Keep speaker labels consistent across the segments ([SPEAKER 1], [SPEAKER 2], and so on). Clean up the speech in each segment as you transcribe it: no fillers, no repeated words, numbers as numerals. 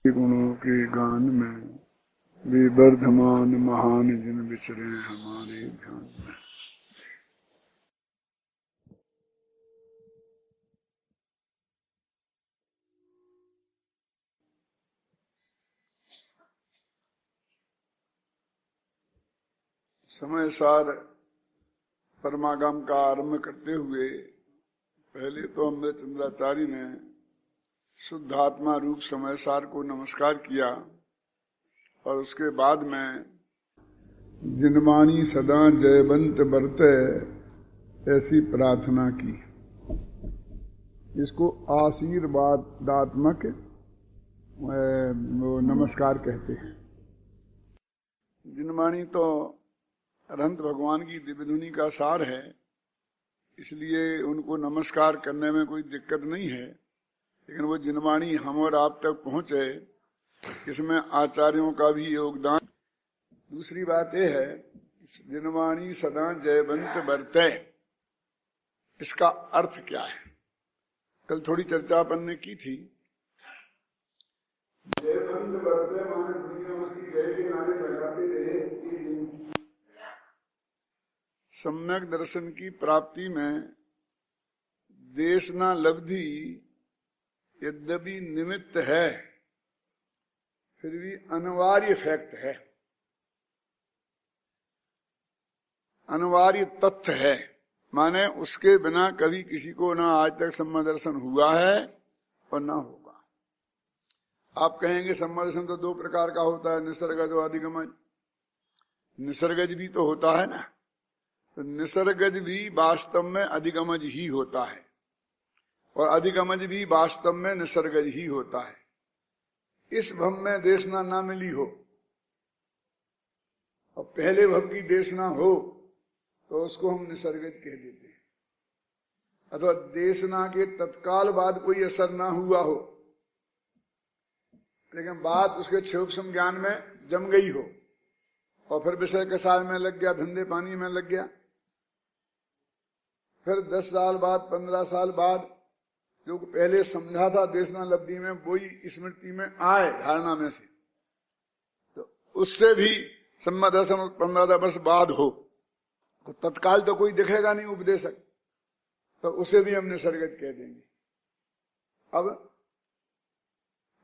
[SPEAKER 1] गुणों के गान में वे वर्धमान महान जिन विचरे हमारे ध्यान में। समय सार परमागम का आरंभ करते हुए पहले तो अमृत चंद्राचार्य ने शुद्ध आत्मा रूप समय सार को नमस्कार किया और उसके बाद में जिनवाणी सदा जयवंत बरते ऐसी प्रार्थना की। इसको आशीर्वादात्मक वो नमस्कार कहते हैं। जिनवाणी तो अनंत भगवान की दिव्य धुनी का सार है, इसलिए उनको नमस्कार करने में कोई दिक्कत नहीं है, लेकिन वो जिनवाणी हम और आप तक पहुंचे इसमें आचार्यों का भी योगदान। दूसरी बात यह है जिनवाणी सदा जयवंत बरते, इसका अर्थ क्या है? कल थोड़ी चर्चा अपन ने की थी। जयवंत बरते माने दुनिया उसकी जय के नारे लगाते रहे। सम्यक दर्शन की प्राप्ति में देशना लब्धि यद्यपि निमित्त है, फिर भी अनिवार्य फैक्ट है, अनिवार्य तथ्य है। माने उसके बिना कभी किसी को ना आज तक सम्यक दर्शन हुआ है और ना होगा। आप कहेंगे सम्यक दर्शन तो दो प्रकार का होता है, निसर्गज और अधिगमज। निसर्गज भी तो होता है ना, तो निसर्गज भी वास्तव में अधिगमज ही होता है और अधिगमज भी वास्तव में निसर्गज ही होता है। इस भव में देशना ना मिली हो और पहले भव की देशना हो तो उसको हम निसर्गज कह देते हैं। अथवा देशना के तत्काल बाद कोई असर ना हुआ हो, लेकिन बात उसके क्षोभसम ज्ञान में जम गई हो और फिर विषय के साल में लग गया, धंधे पानी में लग गया, फिर 10 साल बाद 15 साल बाद जो पहले समझा था देशना लब्धि में वही स्मृति में आए धारणा में से, तो उससे भी सम्यक दर्शन 15 वर्ष बाद हो तो तत्काल तो कोई दिखेगा नहीं उपदेशक, तो उसे भी हम निसर्गज कह देंगे। अब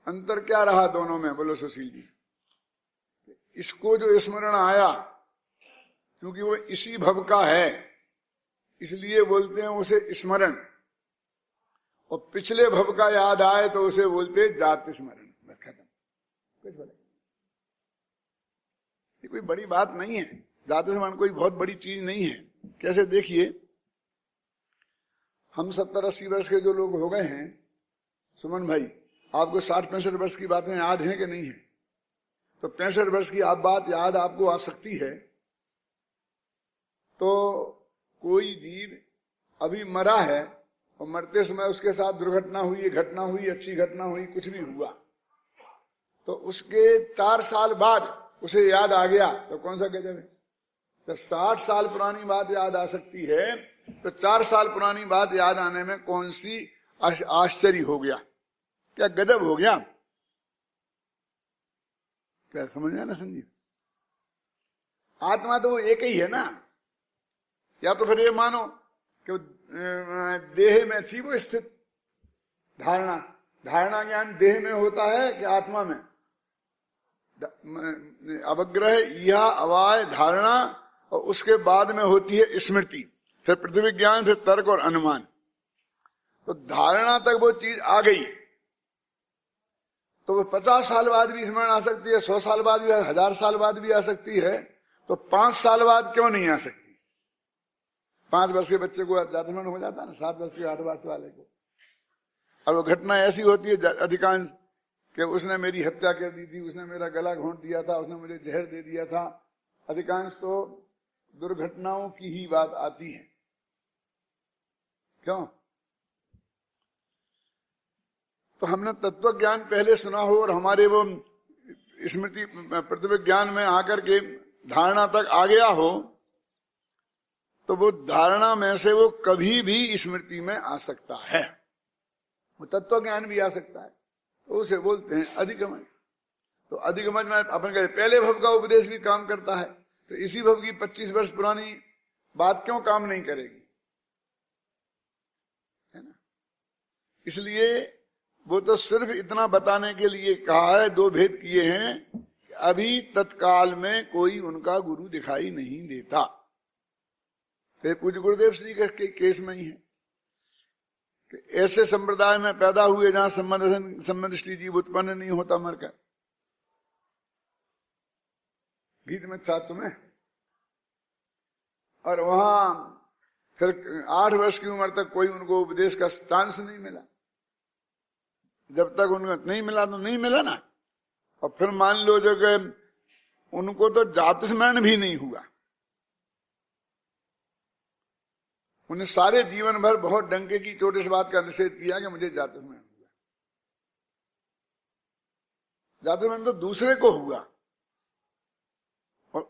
[SPEAKER 1] अंतर क्या रहा दोनों में, बोलो सुशील जी? इसको जो स्मरण आया क्योंकि वो इसी भव का है इसलिए बोलते हैं उसे स्मरण, और पिछले भव का याद आए तो उसे बोलते जाति स्मरण। बस खत्म, कुछ बोले ये कोई बड़ी बात नहीं है। जाति स्मरण कोई बहुत बड़ी चीज नहीं है। कैसे देखिए, हम 70-80 वर्ष के जो लोग हो गए हैं, सुमन भाई आपको 60-65 वर्ष की बातें याद हैं कि नहीं है? तो 65 वर्ष की आप बात याद आपको आ सकती है तो कोई जीव अभी मरा है और मरते समय उसके साथ दुर्घटना हुई, घटना हुई, अच्छी घटना हुई, कुछ भी हुआ, तो उसके 4 साल बाद उसे याद आ गया तो कौन सा गजब है? तो 60 साल पुरानी बात याद आ सकती है तो 4 साल पुरानी बात याद आने में कौन सी आश्चर्य हो गया? क्या गजब हो गया? क्या समझ में ना संजीव? आत्मा तो वो एक ही है ना। या तो फिर ये मानो कि देह में थी वो स्थित धारणा, धारणा ज्ञान देह में होता है कि आत्मा में? अवग्रह यह अवाय धारणा और उसके बाद में होती है स्मृति, फिर पृथ्वी ज्ञान, फिर तर्क और अनुमान। तो धारणा तक वो चीज आ गई तो वो 50 साल बाद भी स्मरण आ सकती है, 100 साल बाद भी, 1000 साल बाद भी आ सकती है, तो 5 साल बाद क्यों नहीं आ सकती? 5 वर्ष के बच्चे को जातिस्मरण हो जाता है ना, 7 वर्ष के 8 वर्ष वाले को। और वो घटना ऐसी होती है अधिकांश कि उसने मेरी हत्या कर दी थी, उसने मेरा गला घोंट दिया था, उसने मुझे जहर दे दिया था। अधिकांश तो दुर्घटनाओं की ही बात आती है। क्यों? तो हमने तत्व ज्ञान पहले सुना हो और हमारे वो स्मृति पृथ्वी ज्ञान में आकर के धारणा तक आ गया हो, तो वो धारणा में से वो कभी भी स्मृति में आ सकता है। वो तत्व ज्ञान भी आ सकता है। उसे बोलते हैं अधिगमन। तो अधिगमन में अपन कहते पहले भव का उपदेश भी काम करता है, तो इसी भव की 25 वर्ष पुरानी बात क्यों काम नहीं करेगी, है ना। इसलिए वो तो सिर्फ इतना बताने के लिए कहा है, दो भेद किए हैं कि अभी तत्काल में कोई उनका गुरु दिखाई नहीं देता। फिर पूज्य गुरुदेव श्री के केस में ही है कि ऐसे संप्रदाय में पैदा हुए जहां सम्मदृष्टि जीव उत्पन्न नहीं होता मरकर। गीत में था तुम्हें, और वहां फिर 8 वर्ष की उम्र तक कोई उनको उपदेश का चांस नहीं मिला। जब तक उनको नहीं मिला तो नहीं मिला ना। और फिर मान लो जो कि उनको तो जाति स्मरण भी नहीं हुआ, उन्हें सारे जीवन भर बहुत डंके की चोट इस बात का निषेध किया कि मुझे जाति स्मरण हुआ। जाति स्मरण तो दूसरे को हुआ और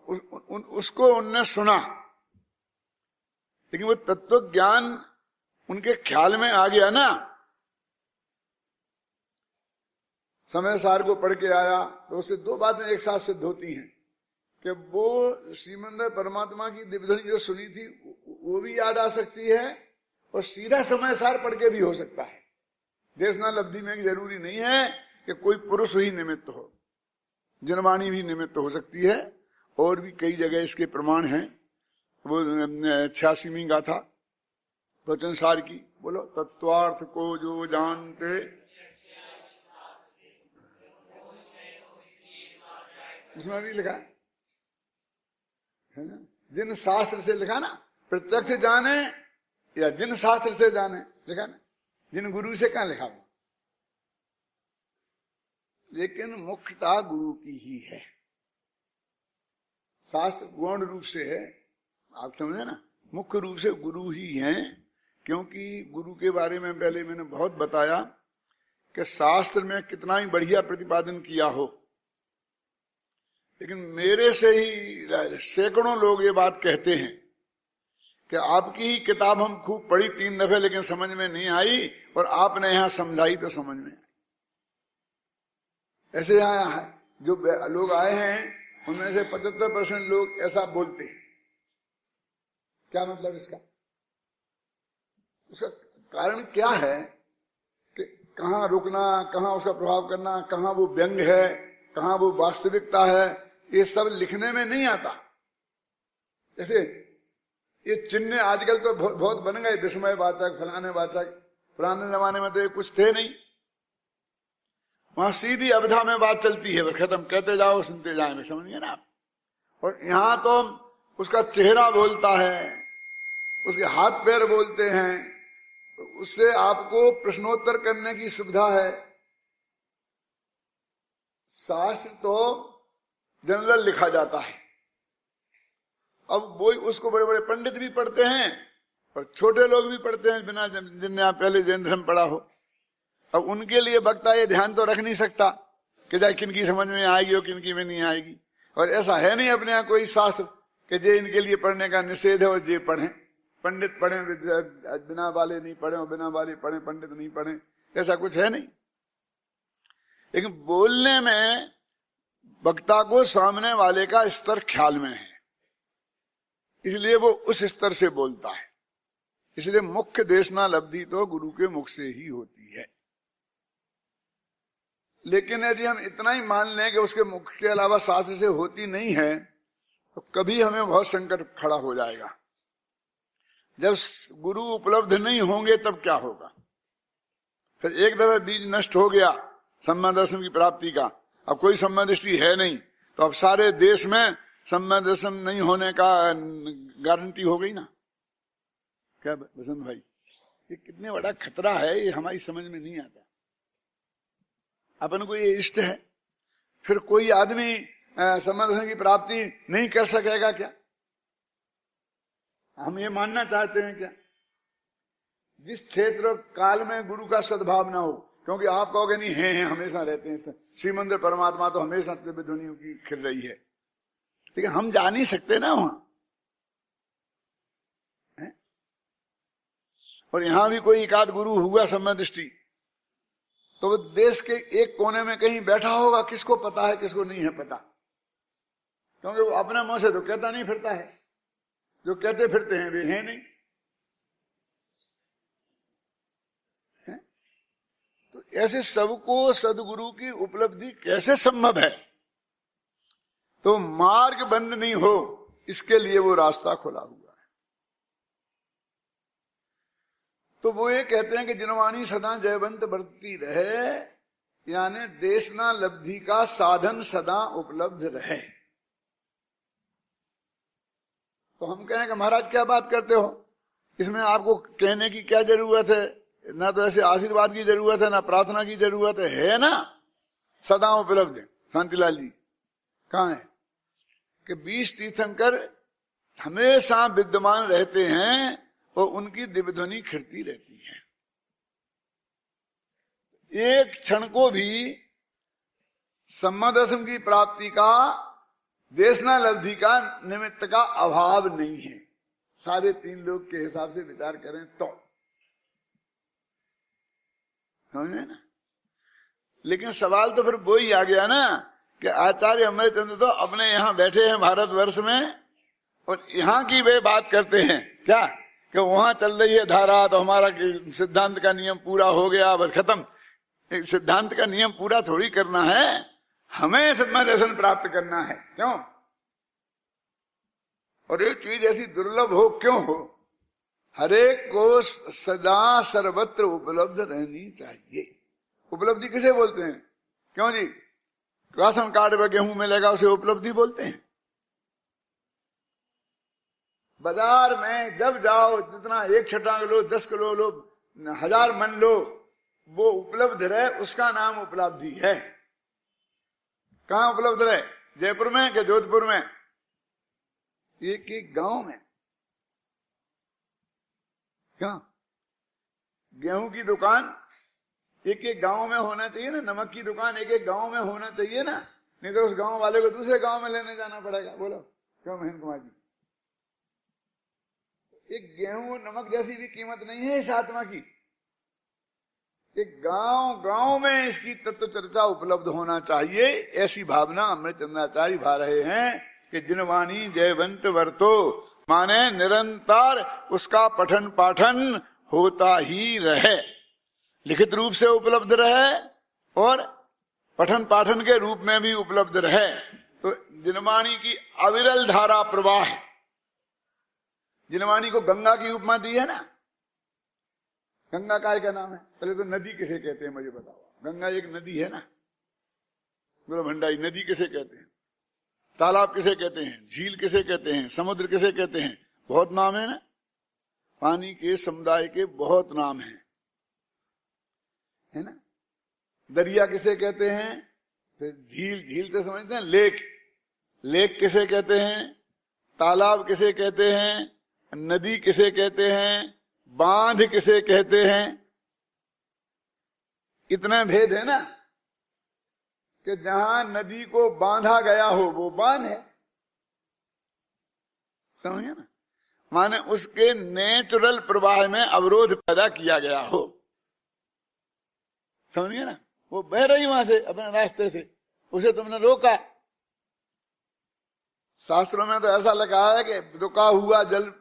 [SPEAKER 1] उसको उनने सुना, लेकिन वो तत्व ज्ञान उनके ख्याल में आ गया ना। समय सार को पढ़ के आया तो उससे 2 बातें एक साथ सिद्ध होती हैं कि वो श्रीमंदर परमात्मा की दिव्यधनी जो सुनी थी वो भी याद आ सकती है, और सीधा समय सार पढ़ के भी हो सकता है। देशना लब्धि में जरूरी नहीं है कि कोई पुरुष ही निमित्त हो, जनवाणी भी निमित्त हो सकती है। और भी कई जगह इसके प्रमाण हैं। वो 86वीं गाथा वचन सार की, बोलो तत्वार्थ को जो जानते, उसमें भी लिखा है ना, जिन शास्त्र से लिखा ना, प्रत्यक्ष जाने या जिन शास्त्र से जाने लिखा ना, जिन गुरु से कहां लिखा वो। लेकिन मुख्यता गुरु की ही है। शास्त्र गौण रूप से है, आप समझे ना, मुख्य रूप से गुरु ही हैं। क्योंकि गुरु के बारे में पहले मैंने बहुत बताया कि शास्त्र में कितना ही बढ़िया प्रतिपादन किया हो, लेकिन मेरे से ही सैकड़ों लोग ये बात कहते हैं कि आपकी ही किताब हम खूब पढ़ी 3 दफे, लेकिन समझ में नहीं आई, और आपने यहां समझाई तो समझ में आई। ऐसे यहां जो लोग आए हैं उनमें से 75% लोग ऐसा बोलते हैं। क्या मतलब इसका? उसका कारण क्या है कि कहाँ रुकना, कहाँ उसका प्रभाव करना, कहाँ वो व्यंग है, कहाँ वो वास्तविकता है, ये सब लिखने में नहीं आता। जैसे ये चिन्ह आजकल तो बहुत बन गए, विस्मय वाचक, फलाने वाचक। पुराने जमाने में तो ये कुछ थे नहीं, वहां सीधी अवधा में बात चलती है, बस खत्म, कहते जाओ सुनते जाएंगे, समझिए ना आप। और यहां तो उसका चेहरा बोलता है, उसके हाथ पैर बोलते हैं, उससे आपको प्रश्नोत्तर करने की सुविधा है। शास्त्र तो जनरल लिखा जाता है। अब वो उसको बड़े बड़े पंडित भी पढ़ते हैं और छोटे लोग भी पढ़ते हैं, बिना जिनने आप पहले जैन धर्म पढ़ा हो। अब उनके लिए वक्ता ये ध्यान तो रख नहीं सकता कि जाए किनकी समझ में आएगी और किनकी में नहीं आएगी। और ऐसा है नहीं अपने यहाँ कोई शास्त्र कि जे इनके लिए पढ़ने का निषेध है और जे पढ़े, पंडित पढ़े, बिना वाले नहीं पढ़े, और बिना वाले पढ़े, पंडित नहीं पढ़े, ऐसा कुछ है नहीं। लेकिन बोलने में वक्ता को सामने वाले का स्तर ख्याल में है, इसलिए वो उस स्तर से बोलता है। इसलिए मुख्य देशना लब्धि तो गुरु के मुख से ही होती है। लेकिन यदि हम इतना ही मान लें कि उसके मुख के अलावा शास्त्र से होती नहीं है, तो कभी हमें बहुत संकट खड़ा हो जाएगा। जब गुरु उपलब्ध नहीं होंगे तब क्या होगा? फिर एक दफे बीज नष्ट हो गया सम्यक दर्शन की प्राप्ति का, अब कोई सम्यक दृष्टि है नहीं, तो अब सारे देश में सम्यक दर्शन नहीं होने का गारंटी हो गई ना। क्या बसंत भाई, ये कितने बड़ा खतरा है, ये हमारी समझ में नहीं आता। अपन को ये इष्ट है, फिर कोई आदमी सम्यक दर्शन की प्राप्ति नहीं कर सकेगा क्या? हम ये मानना चाहते हैं क्या? जिस क्षेत्र काल में गुरु का सद्भाव ना हो, क्योंकि आप कहोगे नहीं है हमेशा रहते हैं, श्रीमंदिर परमात्मा तो हमेशा ध्वनियों की खिल रही है, लेकिन हम जा नहीं सकते ना वहां। और यहां भी कोई एकाध गुरु हुआ सम्यक दृष्टि, तो वो देश के एक कोने में कहीं बैठा होगा, किसको पता है किसको नहीं है पता, क्योंकि वो अपने मुंह से तो कहता नहीं फिरता है, जो कहते फिरते हैं वे हैं नहीं। है? तो ऐसे सबको सदगुरु की उपलब्धि कैसे संभव है? तो मार्ग बंद नहीं हो, इसके लिए वो रास्ता खुला हुआ है। तो वो ये कहते हैं कि जिनवाणी सदा जयवंत बरतती रहे, यानी देशना लब्धि का साधन सदा उपलब्ध रहे। तो हम कहें कि महाराज क्या बात करते हो, इसमें आपको कहने की क्या जरूरत है, ना तो ऐसे आशीर्वाद की जरूरत है ना प्रार्थना की जरूरत है ना, सदा उपलब्ध है। शांतिलाल जी कहाँ है कि 20 तीर्थंकर हमेशा विद्यमान रहते हैं और उनकी दिव्य ध्वनि खिड़ती रहती है। एक क्षण को भी सम्मा दर्शन की प्राप्ति का, देशना लब्धि का निमित्त का अभाव नहीं है। सारे 3 लोग के हिसाब से विचार करें तो समझे ना। लेकिन सवाल तो फिर वो ही आ गया ना कि आचार्य अमृतचंद्र तो अपने यहाँ बैठे हैं भारतवर्ष में, और यहाँ की वे बात करते हैं क्या कि वहां चल रही है धारा तो हमारा सिद्धांत का नियम पूरा हो गया, बस खत्म। सिद्धांत का नियम पूरा थोड़ी करना है, हमें सम्मा दर्शन प्राप्त करना है। क्यों? और एक चीज ऐसी दुर्लभ हो क्यों हो, हरेक को सदा सर्वत्र उपलब्ध रहनी चाहिए। उपलब्धि किसे बोलते हैं? क्यों जी, राशन कार्ड में गेहूं मिलेगा उसे उपलब्धि बोलते हैं। बाजार में जब जाओ, जितना 1 छटांग लो, 10 किलो लो, 1000 मन लो, वो उपलब्ध रहे, उसका नाम उपलब्धि है। कहाँ उपलब्ध रहे? जयपुर में कि जोधपुर में? एक एक गांव में। क्या गेहूं की दुकान एक एक गांव में होना चाहिए ना, नमक की दुकान एक एक गांव में होना चाहिए ना, नहीं तो उस गांव वाले को दूसरे गांव में लेने जाना पड़ेगा। बोलो क्यों महेंद्र कुमार जी? एक गेहूं नमक जैसी भी कीमत नहीं है इस आत्मा की। एक गांव गांव में इसकी तत्व चर्चा उपलब्ध होना चाहिए, ऐसी भावना अमृतचंद्राचार्य भा रहे हैं कि जिनवाणी जयवंत वर्तो, माने निरंतर उसका पठन पाठन होता ही रहे, लिखित रूप से उपलब्ध रहे और पठन पाठन के रूप में भी उपलब्ध रहे। तो जिनवाणी की अविरल धारा प्रवाह, जिनवाणी को गंगा की उपमा दी है ना। गंगा काय का नाम है? पहले तो नदी किसे कहते हैं मुझे बताओ। गंगा एक नदी है ना, बोलो भंडारी, नदी किसे कहते हैं? तालाब किसे कहते हैं? झील किसे कहते हैं? समुद्र किसे कहते हैं? बहुत नाम है ना, पानी के समुदाय के बहुत नाम है ना। दरिया किसे कहते हैं? फिर झील, झील तो समझते हैं। लेक, लेक किसे कहते हैं? तालाब किसे कहते हैं? नदी किसे कहते हैं? बांध किसे कहते हैं? इतना भेद है ना कि जहां नदी को बांधा गया हो वो बांध है, समझे ना। माने उसके नेचुरल प्रवाह में अवरोध पैदा किया गया हो, समझिए ना। वो बह रही वहां से अपने रास्ते से, उसे तुमने रोका। शास्त्रों में तो ऐसा लिखा है कि रुका हुआ जल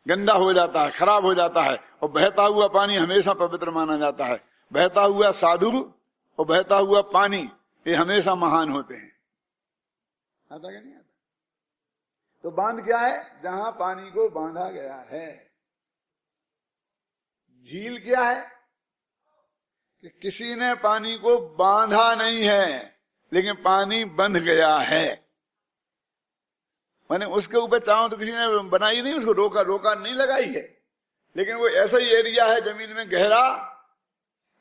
[SPEAKER 1] गंदा हो जाता है, खराब हो जाता है, और बहता हुआ पानी हमेशा पवित्र माना जाता है। बहता हुआ साधु और बहता हुआ पानी ये हमेशा महान होते हैं। आता क्या नहीं आता? तो बांध क्या है? जहां पानी को बांधा गया है। झील क्या है? कि किसी ने पानी को बांधा नहीं है, लेकिन पानी बंध गया है। माने उसके ऊपर चाहो तो किसी ने बनाई नहीं, उसको रोका नहीं लगाई है, लेकिन वो ऐसा ही एरिया है जमीन में गहरा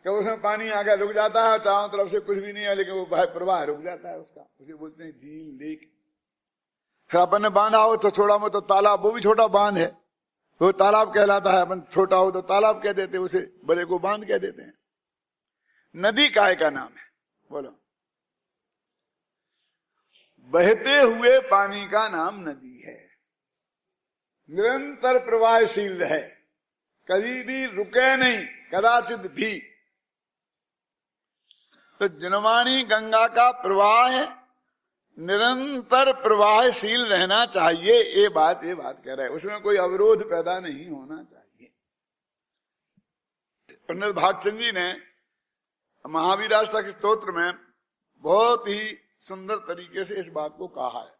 [SPEAKER 1] कि उसमें पानी आकर रुक जाता है, चारों तरफ से कुछ भी नहीं है, लेकिन वो प्रवाह रुक जाता है उसका। उसे बोलते हैं झील, लेक। फिर अपन ने बांधा हो तो छोड़ा हो तो तालाब, वो भी छोटा बांध है, वो तालाब कहलाता है। अपन छोटा हो तो तालाब कह देते, उसे बड़े को बांध कह देते हैं। नदी काय का नाम है? बोलो। बहते हुए पानी का नाम नदी है, निरंतर प्रवाहशील है, कभी भी रुके नहीं, कदाचित भी। तो जिनवाणी गंगा का प्रवाह निरंतर प्रवाहशील रहना चाहिए, ये बात कह रहे हैं। उसमें कोई अवरोध पैदा नहीं होना चाहिए। पंडित भागचंद जी ने महावीराष्टक स्तोत्र में बहुत ही सुंदर तरीके से इस बात को कहा है।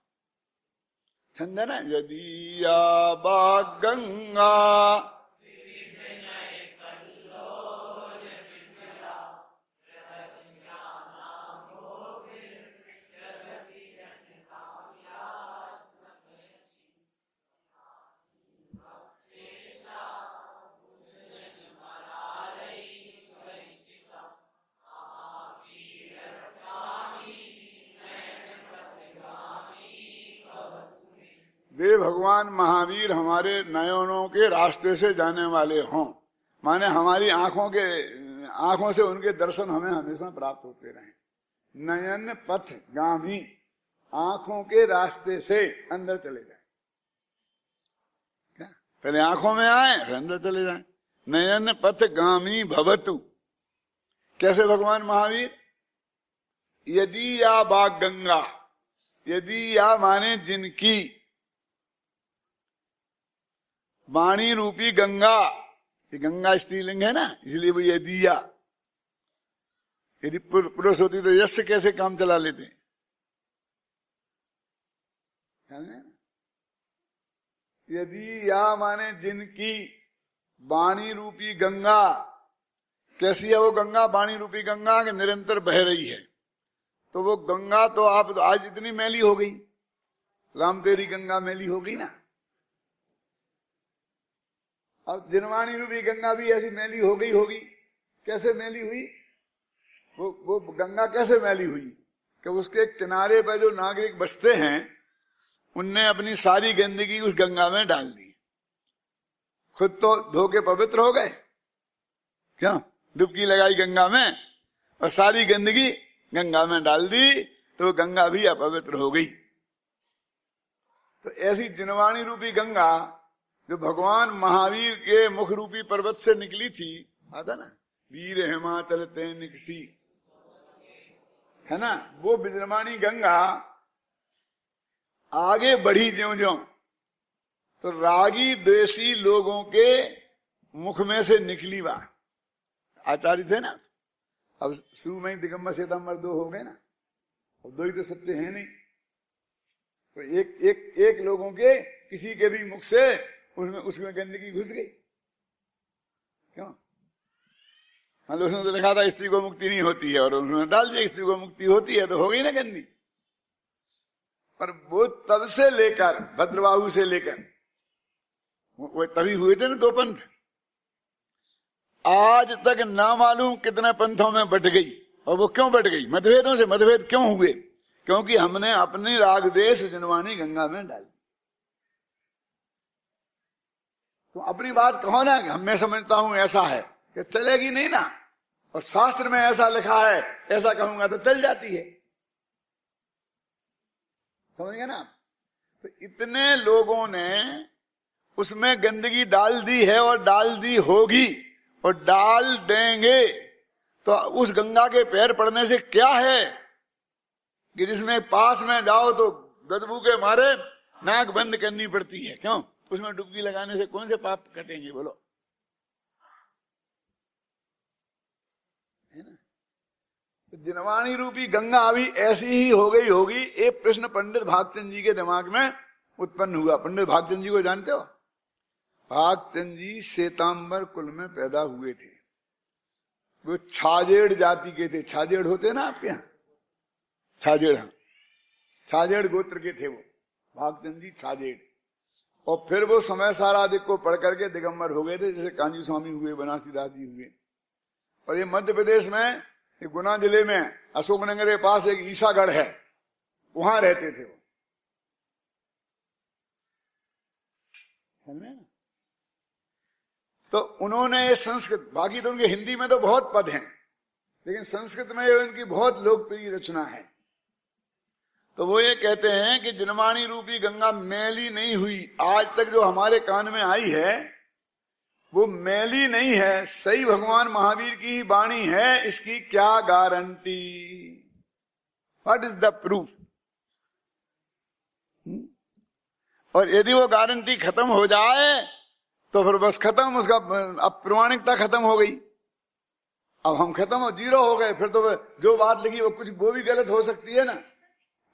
[SPEAKER 1] छंद है ना, यदि या बाग गंगा वे भगवान महावीर हमारे नयनों के रास्ते से जाने वाले हों, माने हमारी आंखों से उनके दर्शन हमें हमेशा प्राप्त होते रहें। नयन पथ गामी, आंखों के रास्ते से अंदर चले जाएं। क्या पहले आंखों में आए फिर अंदर चले जाएं। नयन पथ गामी भवतु, कैसे भगवान महावीर? यदि या बाग गंगा, यदि या माने जिनकी, वाणी रूपी गंगा, ये गंगा स्त्रीलिंग है ना, इसलिए वो ये दिया। यदि पुरुष होती तो यश से कैसे काम चला लेते? यदि या माने जिनकी वाणी रूपी गंगा, कैसी है वो गंगा? वाणी रूपी गंगा के निरंतर बह रही है। तो वो गंगा तो आप आज इतनी मैली हो गई, राम तेरी गंगा मैली हो गई ना। अब जिनवाणी रूपी गंगा भी ऐसी मैली हो गई होगी। कैसे मैली हुई? वो गंगा कैसे मैली हुई कि उसके किनारे पर जो नागरिक बसते हैं उनने अपनी सारी गंदगी उस गंगा में डाल दी। खुद तो धो के पवित्र हो गए, क्यों? डुबकी लगाई गंगा में और सारी गंदगी गंगा में डाल दी, तो गंगा भी अपवित्र हो गई। तो ऐसी जिनवाणी रूपी गंगा जो भगवान महावीर के मुख रूपी पर्वत से निकली थी, आता ना, वीर हिमाचल ते निकसी, है ना, वो जिनवाणी गंगा आगे बढ़ी ज्यों-ज्यों, तो रागी द्वेषी लोगों के मुख में से निकली। वह आचार्य थे ना, अब शुरू में दिगंबर श्वेतांबर दो हो गए ना, अब दो ही तो सत्य है नहीं। तो एक लोगों के किसी के भी मुख से उसमें गंदगी घुस गई, क्यों? मतलब उसने तो लिखा था स्त्री को मुक्ति नहीं होती है, और उन्होंने डाल दिया स्त्री को मुक्ति होती है, तो हो गई ना गंदी। पर वो तब से लेकर भद्रबाहु से लेकर वो तभी हुए थे ना दो पंथ, आज तक ना मालूम कितने पंथों में बट गई। और वो क्यों बट गई? मतभेदों से। मतभेद क्यों हुए? क्योंकि हमने अपनी राग देश जिनवाणी गंगा में डाल दी। तो अपनी बात कहो ना कि मैं समझता हूं ऐसा है, कि चलेगी नहीं ना, और शास्त्र में ऐसा लिखा है, ऐसा कहूंगा तो चल जाती है। समझ गए ना? तो इतने लोगों ने उसमें गंदगी डाल दी है, और डाल दी होगी, और डाल देंगे। तो उस गंगा के पैर पड़ने से क्या है कि जिसमें पास में जाओ तो बदबू के मारे नाक बंद करनी पड़ती है। क्यों? उसमें डुबकी लगाने से कौन से पाप कटेंगे? बोलो, है ना? तो जिनवाणी रूपी गंगा अभी ऐसी ही हो गई होगी। एक प्रश्न पंडित भागचंद जी के दिमाग में उत्पन्न हुआ। पंडित भागचंद जी को जानते हो? भागचंद जी श्वेतांबर कुल में पैदा हुए थे। वो छाजेड़ जाति के थे। छाजेड़ होते ना आपके यहाँ? छाजेड़, हाँ, छाजेड़ गोत्र के थे वो भागचंद जी, छाजेड़। और फिर वो समय साराधिक को पढ़ करके दिगंबर हो गए थे, जैसे कांजी स्वामी हुए, बनारसी दास जी हुए। और ये मध्य प्रदेश में गुना जिले में अशोकनगर के पास एक ईसागढ़ है, वहां रहते थे वो। तो उन्होंने ये संस्कृत, बाकी तो उनके हिंदी में तो बहुत पद हैं, लेकिन संस्कृत में उनकी बहुत लोकप्रिय रचना है। तो वो ये कहते हैं कि जिनवाणी रूपी गंगा मैली नहीं हुई। आज तक जो हमारे कान में आई है वो मैली नहीं है, सही भगवान महावीर की ही वाणी है, इसकी क्या guarantee? What is the proof? और यदि वो गारंटी खत्म हो जाए तो फिर बस खत्म, उसका अब प्रमाणिकता खत्म हो गई। अब हम खत्म हो, जीरो हो गए। फिर तो जो बात लिखी वो भी गलत हो सकती है ना।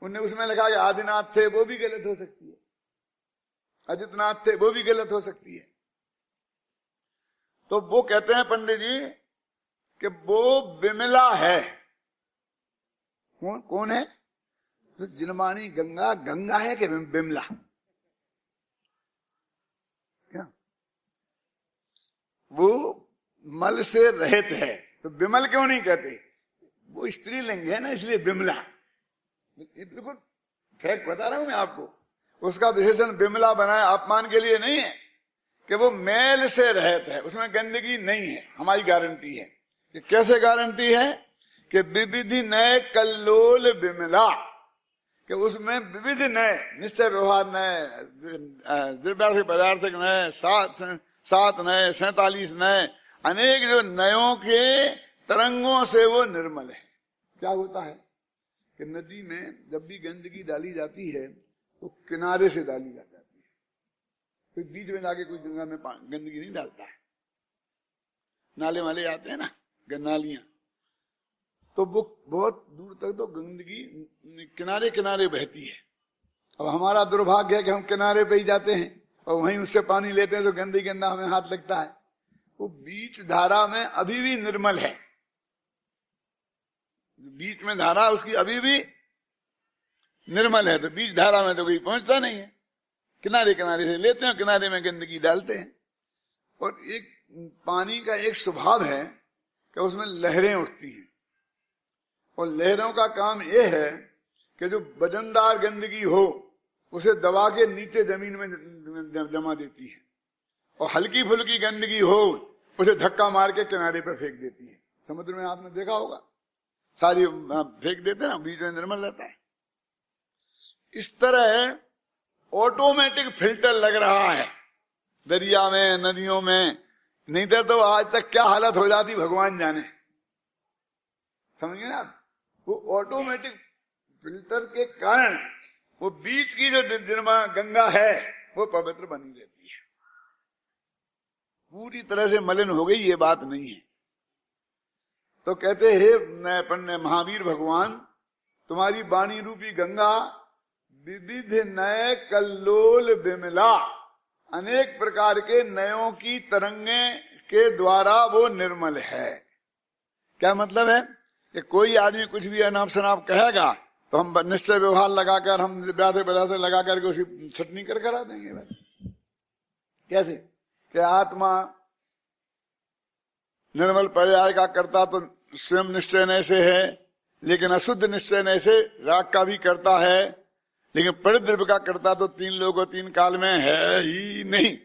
[SPEAKER 1] उनने उसमें लिखा कि आदिनाथ थे, वो भी गलत हो सकती है। अजितनाथ थे, वो भी गलत हो सकती है। तो वो कहते हैं पंडित जी कि वो विमला है। कौन है? तो जिनवानी गंगा, गंगा है कि विमला? क्या वो मल से रहित है, तो विमल क्यों नहीं कहते? वो स्त्रीलिंग है ना, इसलिए विमला। बिल्कुल फैक्ट बता रहा हूं मैं आपको। उसका विशेषण विमला बनाया अपमान के लिए नहीं है, कि वो मैल से रहित है, उसमें गंदगी नहीं है। हमारी गारंटी है। कि कैसे गारंटी है? कि विविधि नय कल्लोल विमला, कि उसमें विविध नय, निश्चय व्यवहार नय, द्रव्यार्थिक पदार्थक नय, 7 नय, 47 नय, अनेक जो नयों के तरंगों से वो निर्मल है। क्या होता है कि नदी में जब भी गंदगी डाली जाती है तो किनारे से डाली जाती है, फिर बीच में जाके कोई गंगा में गंदगी नहीं डालता है। नाले वाले आते हैं ना, नालियां, तो वो बहुत दूर तक तो गंदगी किनारे किनारे बहती है। अब हमारा दुर्भाग्य है कि हम किनारे पे ही जाते हैं और वहीं उससे पानी लेते हैं, तो गंदी गंदा हमें हाथ लगता है। वो बीच धारा में अभी भी निर्मल है। बीच में धारा उसकी अभी भी निर्मल है, तो बीच धारा में तो कोई पहुंचता नहीं है। किनारे किनारे से लेते हैं, किनारे में गंदगी डालते हैं। और एक पानी का एक स्वभाव है कि उसमें लहरें उठती हैं, और लहरों का काम यह है कि जो वजनदार गंदगी हो उसे दबा के नीचे जमीन में जमा देती है, और हल्की फुल्की गंदगी हो उसे धक्का मार के किनारे पर फेंक देती है। समुद्र में आपने देखा होगा, सारी फेंक देते ना, बीच में निर्मल रहता है। इस तरह ऑटोमेटिक फिल्टर लग रहा है दरिया में, नदियों में। नहीं तो आज तक क्या हालत हो जाती भगवान जाने। समझिए ना, वो ऑटोमेटिक फिल्टर के कारण वो बीच की जो निर्मल गंगा है वो पवित्र बनी रहती है। पूरी तरह से मलिन हो गई ये बात नहीं है। तो कहते हे महावीर भगवान, तुम्हारी वाणी रूपी गंगा विविध नय कल्लोल विमला, अनेक प्रकार के नयों की तरंगे के द्वारा वो निर्मल है। क्या मतलब है? कि कोई आदमी कुछ भी अनाप शनाप कहेगा तो हम निश्चय व्यवहार लगाकर, हम व्याधे लगा करके उसी छटनी कर करा देंगे भाई। कैसे? कि आत्मा निर्मल पर्याय का करता तो स्वयं निश्चय नय से है, लेकिन अशुद्ध निश्चय नय से राग का भी करता है, लेकिन परिद्रव्य का करता तो 3 लोगों 3 काल में है ही नहीं।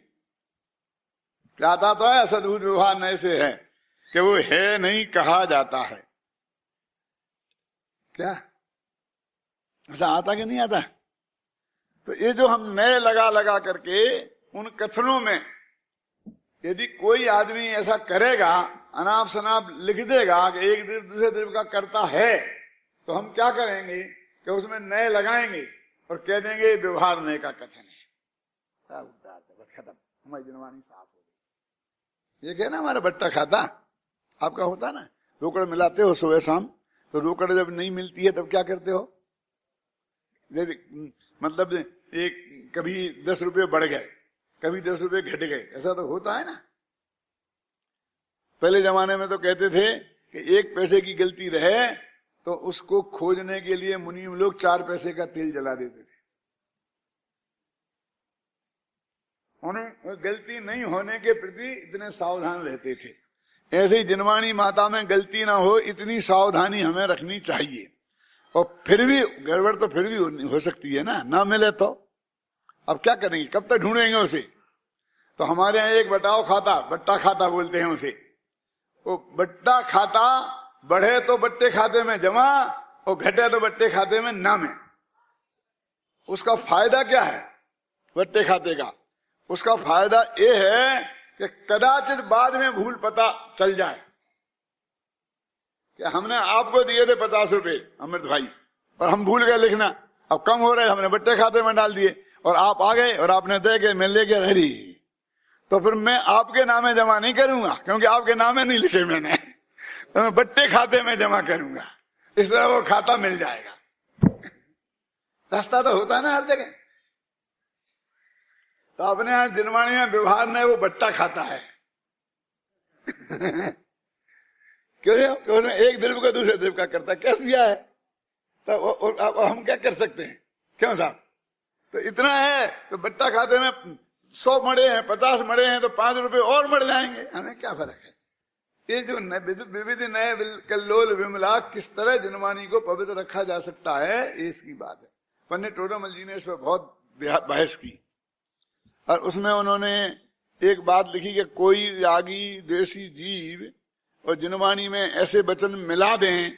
[SPEAKER 1] कहता तो है असद्भुत व्यवहार नय से है, कि वो है नहीं कहा जाता है। क्या ऐसा आता कि नहीं आता? तो ये जो हम नए लगा लगा करके उन कथनों में, यदि कोई आदमी ऐसा करेगा, अनाप शनाप लिख देगा कि एक द्रव्य दूसरे द्रव्य का करता है, तो हम क्या करेंगे कि उसमें नए लगाएंगे और कह देंगे व्यवहार नए का कथन है। खत्म, हमारी जनवानी साफ हो गई। ये कहना हमारा बट्टा खाता आपका होता ना, रोकड़ मिलाते हो सुबह शाम, तो रोकड़ जब नहीं मिलती है तब क्या करते हो? मतलब एक कभी 10 रुपये बढ़ गए, कभी 10 रुपये घट गए, ऐसा तो होता है ना। पहले जमाने में तो कहते थे कि 1 पैसे की गलती रहे तो उसको खोजने के लिए मुनि लोग 4 पैसे का तेल जला देते थे। उन्हें गलती नहीं होने के प्रति इतने सावधान रहते थे। ऐसे ही जिनवाणी माता में गलती ना हो, इतनी सावधानी हमें रखनी चाहिए। और फिर भी गड़बड़ तो फिर भी हो सकती है ना मिले तो अब क्या करेंगे? कब तक ढूंढेंगे उसे? तो हमारे यहाँ एक बट्टा खाता बोलते हैं उसे। वो बट्टा खाता बढ़े तो बट्टे खाते में जमा, और घटे तो बट्टे खाते में नामे। उसका फायदा क्या है बट्टे खाते का? उसका फायदा ये है कि कि कदाचित बाद में भूल पता चल जाए कि हमने आपको दिए थे 50 रुपए अमृत भाई और हम भूल गए लिखना, अब कम हो रहे, हमने बट्टे खाते में डाल दिए और आप आ गए और आपने दे के मैं ले गया हरी, तो फिर मैं आपके नामे जमा नहीं करूंगा क्योंकि आपके नामे नहीं लिखे मैंने, तो मैं बट्टे खाते में जमा करूंगा, इसलिए वो खाता मिल जाएगा। रास्ता तो होता है ना हर जगह। तो अपने यहां जिनवाणी में व्यवहार ने वो बट्टा खाता है क्यों एक द्रव्य का दूसरे द्रव्य का करता क्या दिया है, तो हम क्या कर सकते हैं, क्यों साहब? तो इतना है तो बट्टा खाते में 100 मड़े हैं, 50 मड़े हैं, तो 5 रुपए और मड़ जाएंगे, हमें क्या फर्क है। ये जो विविध नए कल्लोल विमला किस तरह जिनवाणी को पवित्र रखा जा सकता है, इसकी बात है। पंडित टोडामल जी ने इस पर बहुत बहस की और उसमें उन्होंने एक बात लिखी कि कोई रागी देसी जीव और जिनवाणी में ऐसे वचन मिला दें,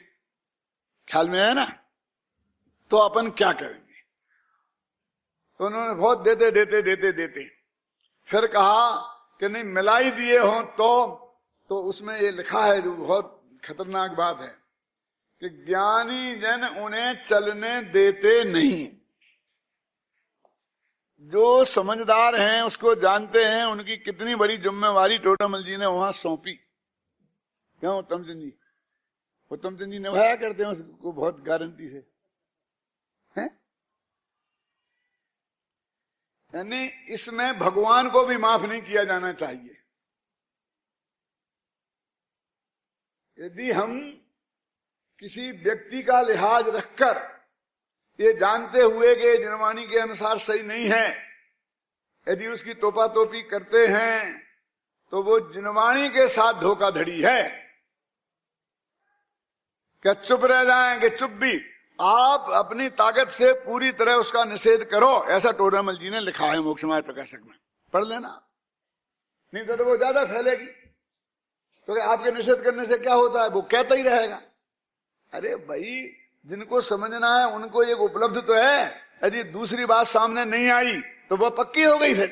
[SPEAKER 1] ख्याल में है ना, तो अपन क्या करेंगे। तो उन्होंने बहुत देते फिर कहा कि नहीं मिलाई दिए हो तो उसमें ये लिखा है जो बहुत खतरनाक बात है कि ज्ञानी जन उन्हें चलने देते नहीं। जो समझदार हैं उसको जानते हैं उनकी कितनी बड़ी जिम्मेवारी टोडामल जी ने वहां सौंपी। क्यों उत्तमचंद जी, उत्तमचंद जी निभाया करते हैं उसको बहुत गारंटी से, हैं? यानी इसमें भगवान को भी माफ नहीं किया जाना चाहिए। यदि हम किसी व्यक्ति का लिहाज रखकर ये जानते हुए कि जिनवाणी के अनुसार सही नहीं है, यदि उसकी तोपा तोपी करते हैं तो वो जिनवाणी के साथ धोखाधड़ी है। क्या चुप रह जाएंगे? चुप भी, आप अपनी ताकत से पूरी तरह उसका निषेध करो, ऐसा टोडामल जी ने लिखा है मोक्ष मार्ग प्रकाशक में, पढ़ लेना, नहीं तो वो ज्यादा फैलेगी। तो आपके निषेध करने से क्या होता है, वो कहता ही रहेगा। अरे भाई, जिनको समझना है उनको एक उपलब्ध तो है, यदि दूसरी बात सामने नहीं आई तो वह पक्की हो गई फिर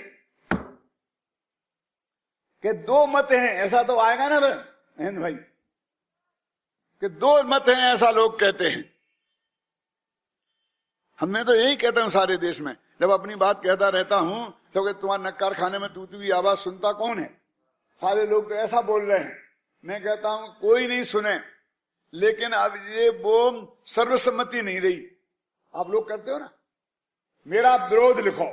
[SPEAKER 1] कि 2 मत हैं, ऐसा तो आएगा ना भाई कि 2 मत हैं, ऐसा लोग कहते हैं। हमने तो यही कहते हैं सारे देश में, जब अपनी बात कहता रहता हूं तो तुम्हारे नक्कार खाने में तू की आवाज सुनता कौन है? सारे लोग तो ऐसा बोल रहे हैं। मैं कहता हूं कोई नहीं सुने, लेकिन अब ये वो सर्वसम्मति नहीं रही। आप लोग करते हो ना, मेरा विरोध लिखो,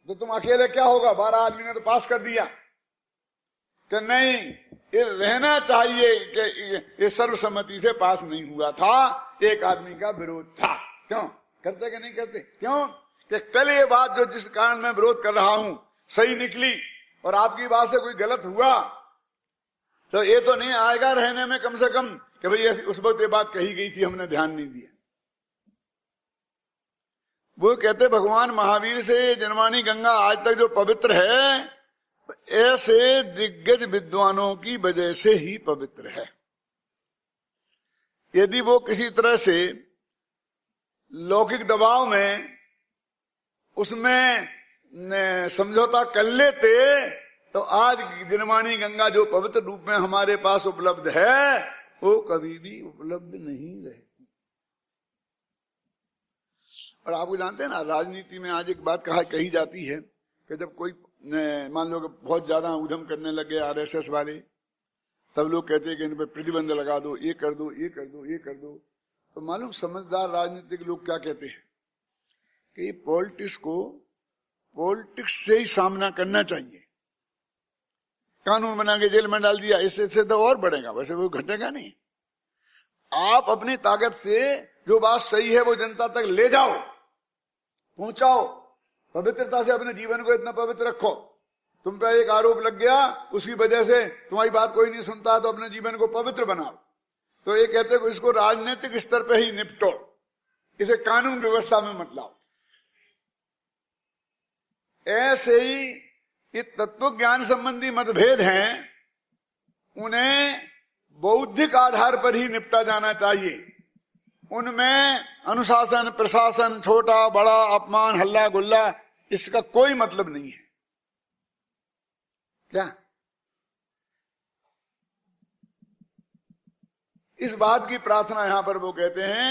[SPEAKER 1] तो तुम अकेले क्या होगा, 12 आदमी ने तो पास कर दिया कि नहीं, ये रहना चाहिए कि ये सर्वसम्मति से पास नहीं हुआ था, एक आदमी का विरोध था। क्यों करते कि नहीं करते? क्यों कि कल ये बात जो जिस कारण मैं विरोध कर रहा हूं सही निकली और आपकी बात से कोई गलत हुआ तो ये तो नहीं आएगा रहने में कम से कम कि भाई उस वक्त ये बात कही गई थी, हमने ध्यान नहीं दिया। वो कहते भगवान महावीर से जिनवाणी गंगा आज तक जो पवित्र है, ऐसे दिग्गज विद्वानों की वजह से ही पवित्र है। यदि वो किसी तरह से लौकिक दबाव में उसमें समझौता कर लेते तो आज जिनवाणी गंगा जो पवित्र रूप में हमारे पास उपलब्ध है वो कभी भी उपलब्ध नहीं रहती। और आपको जानते हैं ना, राजनीति में आज एक बात कही जाती है कि जब कोई मान लो बहुत ज्यादा उधम करने लगे आरएसएस वाले, तब लोग कहते हैं कि इन पर प्रतिबंध लगा दो, ये कर दो, ये कर दो, ये कर दो। तो मालूम समझदार राजनीतिक लोग क्या कहते हैं कि पॉलिटिक्स को पॉलिटिक्स से ही सामना करना चाहिए। कानून बना के जेल में डाल दिया, इससे तो और बढ़ेगा, वैसे वो घटेगा नहीं। आप अपनी ताकत से जो बात सही है वो जनता तक ले जाओ, पहुंचाओ, पवित्रता से अपने जीवन को इतना पवित्र रखो। तुम पे एक आरोप लग गया, उसकी वजह से तुम्हारी बात कोई नहीं सुनता, तो अपने जीवन को पवित्र बनाओ। तो ये कहते हैं इसको राजनीतिक स्तर पे ही निपटो, इसे कानून व्यवस्था में मत लाओ। ऐसे ही ये तत्व ज्ञान संबंधी मतभेद हैं, उन्हें बौद्धिक आधार पर ही निपटा जाना चाहिए। उनमें अनुशासन, प्रशासन, छोटा बड़ा, अपमान, हल्ला गुल्ला, इसका कोई मतलब नहीं है। क्या? इस बात की प्रार्थना यहां पर वो कहते हैं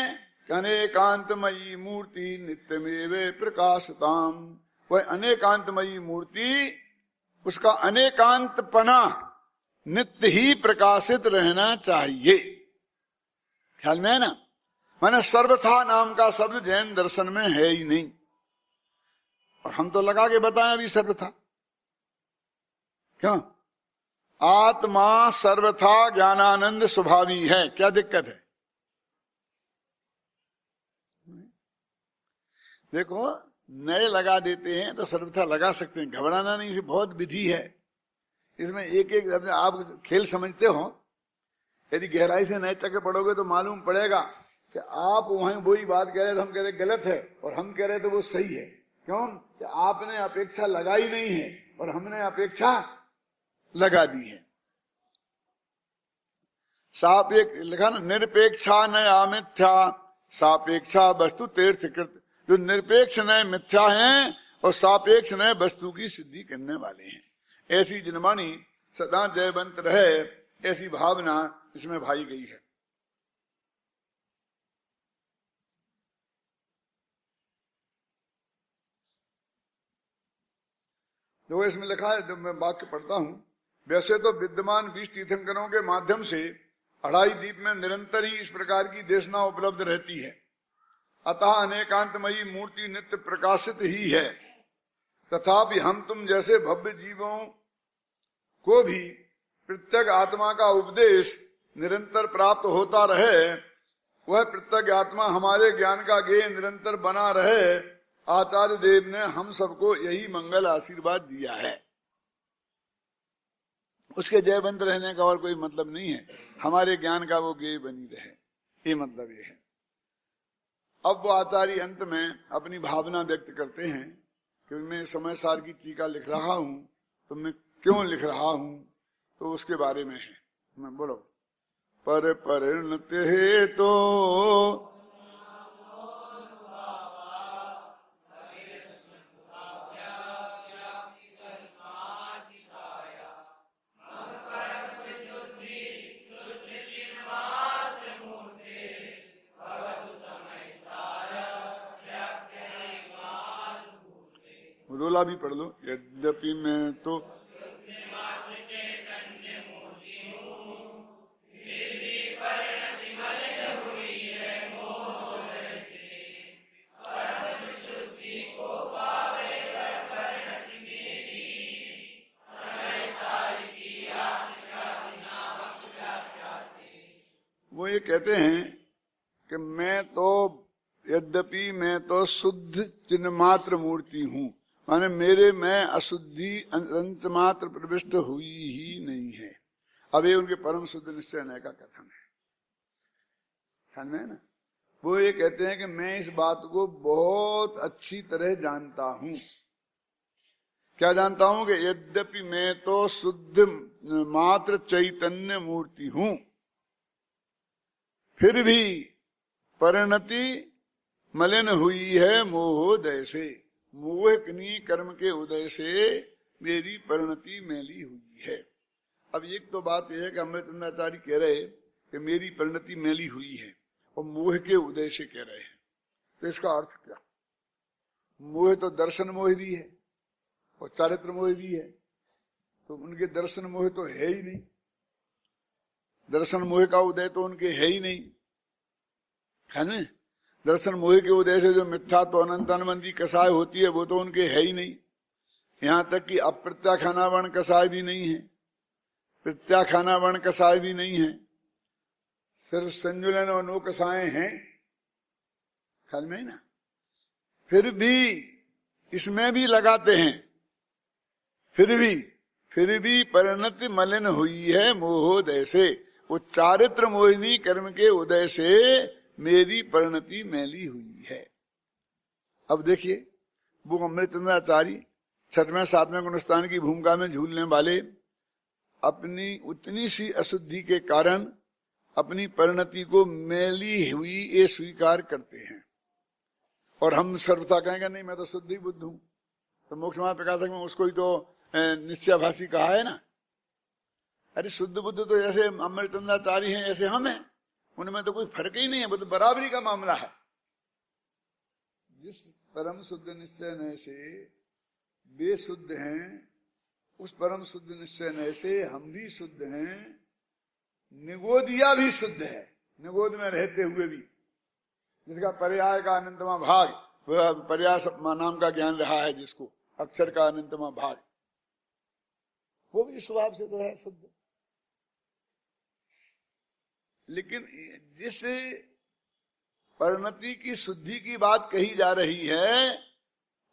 [SPEAKER 1] कि अनेकांतमयी मूर्ति नित्यमेवे प्रकाशताम। वह अनेकांतमयी मूर्ति, उसका अनेकांतपना नित्य ही प्रकाशित रहना चाहिए। ख्याल में है ना? माने सर्वथा नाम का शब्द जैन दर्शन में है ही नहीं, और हम तो लगा के बताएं अभी सर्वथा। क्यों? आत्मा सर्वथा ज्ञानानंद स्वभावी है, क्या दिक्कत है? देखो, नए लगा देते हैं तो सर्वथा लगा सकते हैं, घबराना नहीं, बहुत विधि है इसमें। एक एक आप खेल समझते हो, यदि गहराई से नए तक पढ़ोगे तो मालूम पड़ेगा कि आप वहीं वही बात कह रहे तो हम कह रहे गलत है, और हम कह रहे तो वो सही है। क्यों? कि आपने अपेक्षा लगाई नहीं है और हमने अपेक्षा लगा दी है। सापेक्ष लिखा ना, निरपेक्षा न अमिथ्या सापेक्षा वस्तु तीर्थकृत। जो निरपेक्ष न मिथ्या हैं और सापेक्ष न वस्तु की सिद्धि करने वाले हैं, ऐसी जिनवाणी सदा जयवंत रहे, ऐसी भावना इसमें भाई गई है। तो इसमें लिखा है, जब मैं वाक्य पढ़ता हूं, वैसे तो विद्यमान 20 तीर्थंकरों के माध्यम से अढ़ाई द्वीप में निरंतर ही इस प्रकार की देशना उपलब्ध रहती है, अतः अनेकांतमयी मूर्ति नित्य प्रकाशित ही है। तथापि हम तुम जैसे भव्य जीवों को भी प्रत्येक आत्मा का उपदेश निरंतर प्राप्त होता रहे, वह प्रत्येक आत्मा हमारे ज्ञान का गेय निरंतर बना रहे, आचार्य देव ने हम सबको यही मंगल आशीर्वाद दिया है। उसके जयवंत रहने का और कोई मतलब नहीं है, हमारे ज्ञान का वो गेय बनी रहे, ये मतलब ये है। अब वो आचार्य अंत में अपनी भावना व्यक्त करते हैं कि मैं समय सार की टीका लिख रहा हूं, तो मैं क्यों लिख रहा हूं, तो उसके बारे में है। मैं बोलो, पर परिणत है तो रोला भी पढ़ लो। यद्यपि मैं तो वो ये कहते हैं कि मैं तो, यद्यपि मैं तो शुद्ध चिन्ह मात्र मूर्ति हूं, माने मेरे में अशुद्धि अंत मात्र प्रविष्ट हुई ही नहीं है। अब ये उनके परम शुद्ध निश्चय नय का कथन है, समझ में ना? वो ये कहते हैं कि मैं इस बात को बहुत अच्छी तरह जानता हूं। क्या जानता हूं? कि यद्यपि मैं तो शुद्ध मात्र चैतन्य मूर्ति हूं, फिर भी परिणति मलिन हुई है मोहोदय से, मोहकनी कर्म के उदय से मेरी परिणति मैली हुई है। अब एक तो बात यह है कि अमृतचंद्राचार्य कह रहे कि मेरी परिणति मैली हुई है, और मोह के उदय से कह रहे हैं, तो इसका अर्थ क्या? मोह तो दर्शन मोह भी है और चारित्र मोह भी है, तो उनके दर्शन मोह तो है ही नहीं, दर्शन मोह का उदय तो उनके है ही नहीं, है ना? दर्शन मोह के उदय से जो मिथ्या तो अनंतानबंदी कसाय होती है वो तो उनके है ही नहीं। यहां तक कि अप्रत्याख्यानावर्ण कसाय भी नहीं है, प्रत्याख्यानावर्ण कसाय भी नहीं है, सिर्फ संजुलन और नो कसाय हैं, ख्याल में ना? फिर भी इसमें भी लगाते हैं, फिर भी परिणति मलिन हुई है मोहोदय से, वो चारित्र मोहिनी कर्म के उदय से मेरी परिणति मैली हुई है। अब देखिए, वो अमृतचंद्राचार्य 6वें 7वें गुणस्थान की भूमिका में झूलने वाले अपनी उतनी सी अशुद्धि के कारण अपनी परिणति को मैली हुई ये स्वीकार करते हैं, और हम सर्वथा कहेंगे नहीं मैं तो शुद्ध ही बुद्ध हूं। तो मोक्ष प्रकाशक में उसको ही तो निश्चयाभासी कहा है ना। अरे शुद्ध बुद्ध तो जैसे अमृतचंद्राचार्य हैं ऐसे हम हैं, उनमें तो कोई फर्क ही नहीं है, वो तो बराबरी का मामला है। जिस परम शुद्ध निश्चय नय से वे शुद्ध हैं, उस परम शुद्ध निश्चय नय से हम भी शुद्ध हैं, निगोदिया भी शुद्ध है, निगोद में रहते हुए भी, जिसका पर्याय का अनंतमा भाग, वह पर्याय नाम का ज्ञान रहा है जिसको, अक्षर का अनंतमा भाग, वो भी स्वभाव से तो है शुद्ध। लेकिन जिस परिणति की शुद्धि की बात कही जा रही है,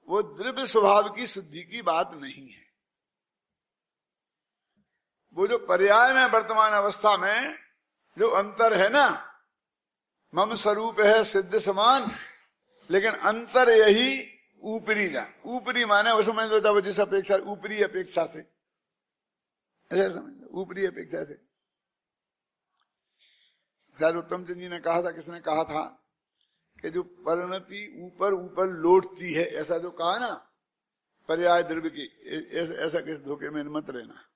[SPEAKER 1] वो द्रव्य स्वभाव की शुद्धि की बात नहीं है। वो जो पर्याय में वर्तमान अवस्था में जो अंतर है ना, मम स्वरूप है सिद्ध समान, लेकिन अंतर यही ऊपरी जा, ऊपरी माने वो समझ लो वो जिस अपेक्षा, ऊपरी अपेक्षा से, ऐसा समझ लो, ऊपरी अपेक्षा से। शायद उत्तम चंद जी ने कहा था, किसने कहा था कि जो परिणति ऊपर ऊपर लौटती है, ऐसा जो कहा ना पर्याय द्रव्य की, ऐसा किस धोखे में मत रहना।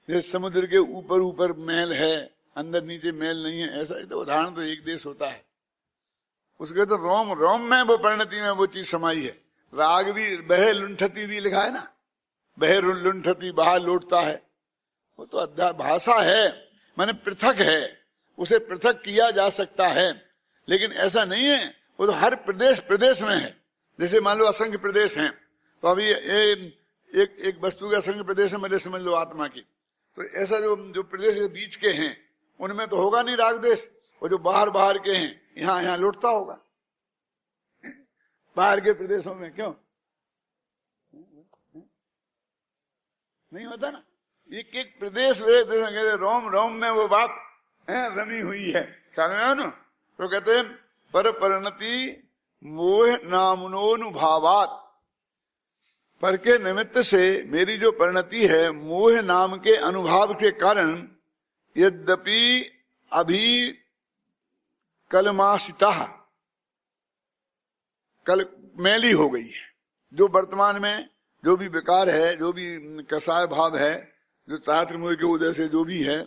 [SPEAKER 1] जैसे समुद्र के ऊपर ऊपर महल है, अंदर नीचे महल नहीं है, ऐसा ही तो उदाहरण तो एक देश होता है, उसके तो रोम रोम में वो परिणति में वो चीज समाई है। राग भी बहे लुंठती भी लिखा है ना, बहे लुंठती बहा लौटता है, वो तो अध्याय भाषा है, माने पृथक है, उसे पृथक किया जा सकता है, लेकिन ऐसा नहीं है। वो तो हर प्रदेश प्रदेश में है। जैसे मान लो असंख्य प्रदेश हैं, तो अभी एक वस्तु के असंख्य प्रदेश है, मेरे समझ लो आत्मा की, तो ऐसा जो प्रदेश के बीच के हैं उनमें तो होगा नहीं राग देश, और जो बाहर बाहर के हैं यहाँ लौटता होगा बाहर के प्रदेशों में, क्यों नहीं होता ना। एक एक प्रदेश रोम रोम में वो बात रमी हुई है, ख्याल में आओ ना। तो कहते हैं पर परिणति मोह नामनोनुभावात, पर के निमित्त से मेरी जो परिणति है मोह नाम के अनुभाव के कारण, यद्यपि अभी कलमाशिता, कल मैली हो गई है, जो वर्तमान में जो भी विकार है, जो भी कसाय भाव है, जो तात्र मोह के उदय से जो भी है,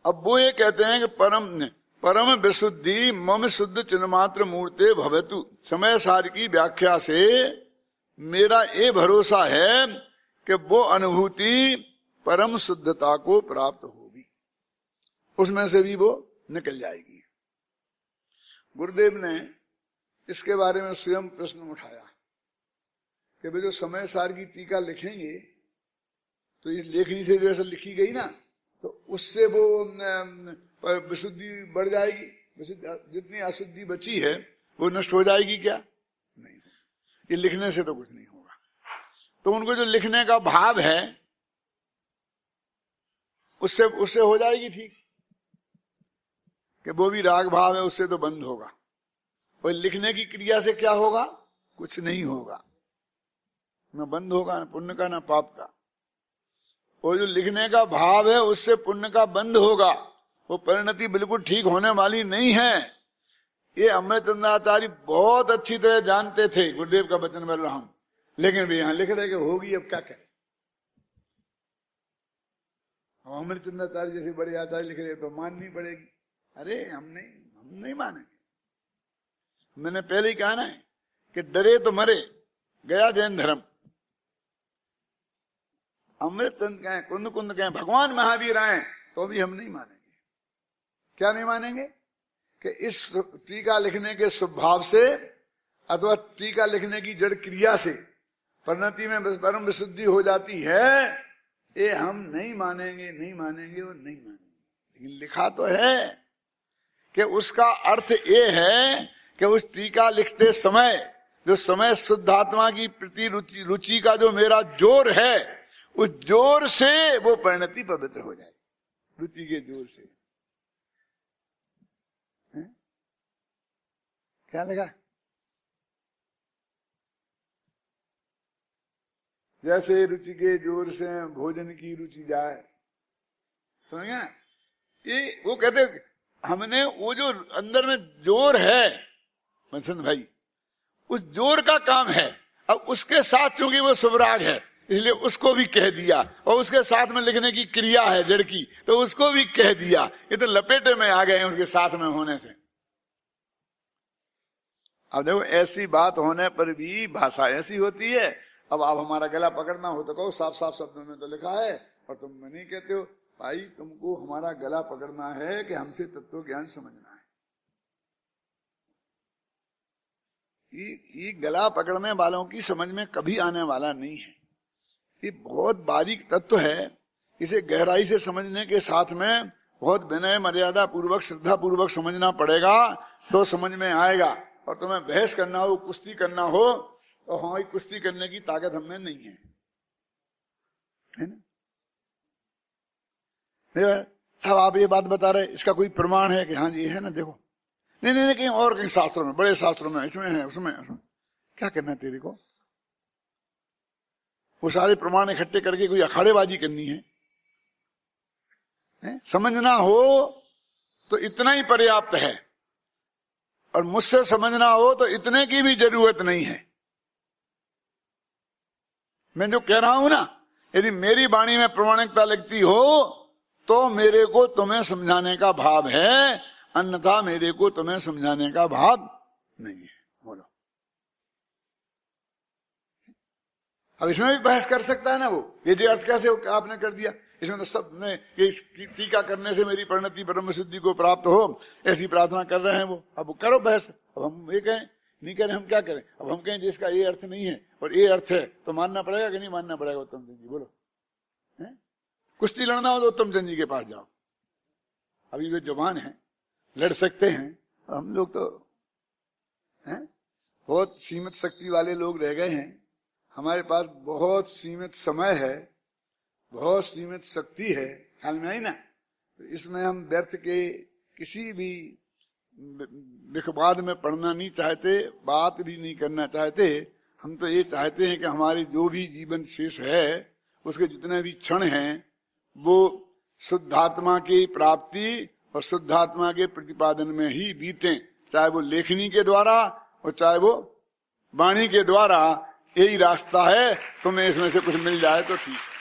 [SPEAKER 1] अब वो ये कहते हैं कि परम विशुद्धि मम शुद्ध चिन्मात्र मूर्ते भवतु। समय सार की व्याख्या से मेरा ये भरोसा है कि वो अनुभूति परम शुद्धता को प्राप्त होगी, उसमें से भी वो निकल जाएगी। गुरुदेव ने इसके बारे में स्वयं प्रश्न उठाया कि वे जो समय सार की टीका लिखेंगे, तो इस लेखनी से जो ऐसा लिखी गई ना, तो उससे वो विशुद्धि बढ़ जाएगी, जितनी अशुद्धि बची है वो नष्ट हो जाएगी क्या? नहीं, ये लिखने से तो कुछ नहीं होगा। तो उनको जो लिखने का भाव है उससे हो जाएगी ठीक, कि वो भी राग भाव है, उससे तो बंद होगा। और लिखने की क्रिया से क्या होगा? कुछ नहीं होगा, न बंद होगा, न पुण्य का न पाप का। और जो लिखने का भाव है उससे पुण्य का बंद होगा, वो परिणति बिल्कुल ठीक होने वाली नहीं है। ये अमृतचंद्राचार्य बहुत अच्छी तरह जानते थे, गुरुदेव का वचन बोल रहा हूं, लेकिन भी यहां लिख रहे कि होगी, अब क्या करें। अमृतचंद्राचार्य जैसे बड़े आचार्य लिख रहे तो माननी पड़ेगी। अरे हम नहीं मानेंगे। मैंने पहले ही कहा ना कि डरे तो मरे, गया जैन धर्म। अमृतचंद कहें, कुंद कुंद कहें, भगवान महावीर आए, तो भी हम नहीं मानेंगे। क्या नहीं मानेंगे? कि इस टीका लिखने के स्वभाव से अथवा टीका लिखने की जड़ क्रिया से परिणति में परम विशुद्धि हो जाती है, ये हम नहीं मानेंगे, नहीं मानेंगे और नहीं मानेंगे। लेकिन लिखा तो है कि उसका अर्थ ये है कि उस टीका लिखते समय जो समय शुद्धात्मा की प्रति रुचि का जो मेरा जोर है, उस जोर से वो परिणति पवित्र हो जाए, रुचि के जोर से। क्या लगा? जैसे रुचि के जोर से भोजन की रुचि जाए, समझ गए? ये वो कहते हमने वो जो अंदर में जोर है, मसंत भाई, उस जोर का काम है। अब उसके साथ चूंकि वो शुभराग है इसलिए उसको भी कह दिया, और उसके साथ में लिखने की क्रिया है जड़ की तो उसको भी कह दिया। ये तो लपेटे में आ गए हैं उसके साथ में होने से। अब देखो ऐसी बात होने पर भी भाषा ऐसी होती है। अब आप हमारा गला पकड़ना हो तो कहो साफ साफ शब्दों में तो लिखा है, और तुम नहीं कहते हो। भाई तुमको हमारा गला पकड़ना है कि हमसे तत्व ज्ञान समझना है। ये गला पकड़ने वालों की समझ में कभी आने वाला नहीं है। ये बहुत बारीक तत्व है, इसे गहराई से समझने के साथ में बहुत विनय मर्यादा पूर्वक श्रद्धा पूर्वक समझना पड़ेगा तो समझ में आएगा। और तुम्हें बहस करना हो, कुश्ती करना हो तो हमारी कुश्ती करने की ताकत हमें नहीं है, है ना? साहब आप ये बात बता रहे, इसका कोई प्रमाण है कि हाँ जी है ना? देखो नहीं नहीं, कहीं और कहीं शास्त्रों में, बड़े शास्त्रों में इसमें है उसमें क्या करना है तेरे को? वो सारे प्रमाण इकट्ठे करके कोई अखाड़ेबाजी करनी है? समझना हो तो इतना ही पर्याप्त है, और मुझसे समझना हो तो इतने की भी जरूरत नहीं है। मैं जो कह रहा हूं ना, यदि मेरी वाणी में प्रमाणिकता लगती हो तो मेरे को तुम्हें समझाने का भाव है, अन्यथा मेरे को तुम्हें समझाने का भाव नहीं है। बोलो, अब इसमें भी बहस कर सकता है ना वो, ये जो अर्थ कैसे आपने कर दिया, इसमें तो सब ने ये टीका करने से मेरी परिणति ब्रह्म सिद्धि को प्राप्त हो ऐसी प्रार्थना कर रहे हैं वो। अब करो बहस। अब हम ये कहें नहीं करें, हम क्या करें? अब हम कहें जिसका ये अर्थ नहीं है और ये अर्थ है तो मानना पड़ेगा कि नहीं मानना पड़ेगा? उत्तम चंद जी बोलो, कुश्ती लड़ना हो तो उत्तम चंद जी के पास जाओ, अभी वे जवान हैं, लड़ सकते हैं। हम लोग तो बहुत सीमित शक्ति वाले लोग रह गए हैं, हमारे पास बहुत सीमित समय है, बहुत सीमित शक्ति है, ख्याल में आई ना? तो इसमें हम व्यर्थ के किसी भी विखवाद में पढ़ना नहीं चाहते, बात भी नहीं करना चाहते। हम तो ये चाहते हैं कि हमारी जो भी जीवन शेष है उसके जितने भी क्षण हैं वो शुद्धात्मा की प्राप्ति और शुद्धात्मा के प्रतिपादन में ही बीते, चाहे वो लेखनी के द्वारा और चाहे वो वाणी के द्वारा। यही रास्ता है, तुम्हें इसमें से कुछ मिल जाए तो ठीक है।